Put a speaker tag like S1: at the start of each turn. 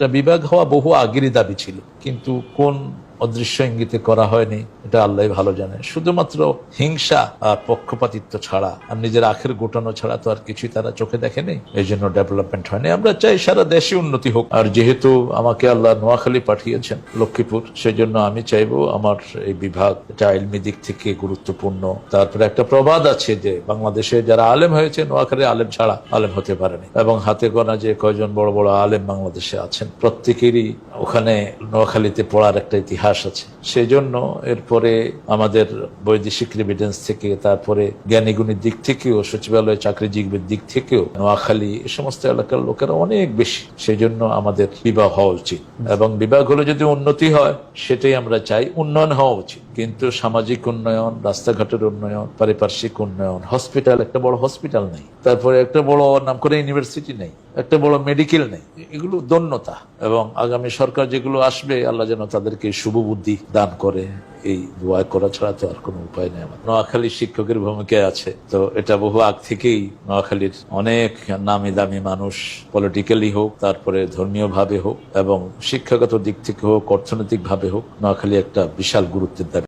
S1: বিভাগ হওয়া বহু আগেরই দাবি ছিল, কিন্তু কোন অদৃশ্য ইঙ্গিতে করা হয়নি এটা আল্লাহ ভালো জানে। শুধুমাত্র হিংসা আর পক্ষপাতিত্ব ছাড়া আর নিজের আখের গোটানো ছাড়া তো আর কিছুই তারা চোখে দেখেনি। এই জন্য ডেভেলপমেন্ট হয়নি। আমরা চাই সারা দেশে উন্নতি হোক। আর যেহেতু আমাকে আল্লাহ নোয়াখালী পাঠিয়েছেন, লক্ষ্মীপুর, সেই জন্য আমি চাইবো আমার এই বিভাগ এটা ইলমি দিক থেকে গুরুত্বপূর্ণ। তারপরে একটা প্রবাদ আছে যে বাংলাদেশে যারা আলেম হয়েছে নোয়াখালী আলেম ছাড়া আলেম হতে পারেনি, এবং হাতে গোনা যে কয়জন বড় বড় আলেম বাংলাদেশে আছেন প্রত্যেকেরই ওখানে নোয়াখালীতে পড়ার একটা ইতিহাস আছে। সেই জন্য এরপরে আমাদের বৈদেশিক রেমিটেন্স থেকে, তারপরে জ্ঞানীগুণীর দিক থেকেও, সচিবালয় চাকরিজীবীর দিক থেকেও নোয়াখালী এই সমস্ত এলাকার লোকেরা অনেক বেশি। সেই জন্য আমাদের বিভাগ হওয়া উচিত, এবং বিভাগ হলে যদি উন্নতি হয় সেটাই আমরা চাই। উন্নয়ন হওয়া উচিত, কিন্তু সামাজিক উন্নয়ন, রাস্তাঘাটের উন্নয়ন, পারিপার্শ্বিক উন্নয়ন, হসপিটাল, একটা বড় হসপিটাল নেই, তারপরে একটা বড় নাম করে ইউনিভার্সিটি নেই, একটা বড় মেডিকেল নেই, এগুলো দন্যতা। এবং আগামী সরকার যেগুলো আসবে আল্লাহ যেন তাদেরকে শুভ বুদ্ধি দান করে, এই দোয়া করা ছাড়া তো আর কোনো উপায় নেই। আমার নোয়াখালী শিক্ষকের ভূমিকায় আছে, তো এটা বহু আগ থেকেই নোয়াখালীর অনেক নামি দামি মানুষ, পলিটিক্যালি হোক, তারপরে ধর্মীয় ভাবে হোক, এবং শিক্ষাগত দিক থেকে হোক, অর্থনৈতিক ভাবে হোক, নোয়াখালী একটা বিশাল গুরুত্বের দাবি।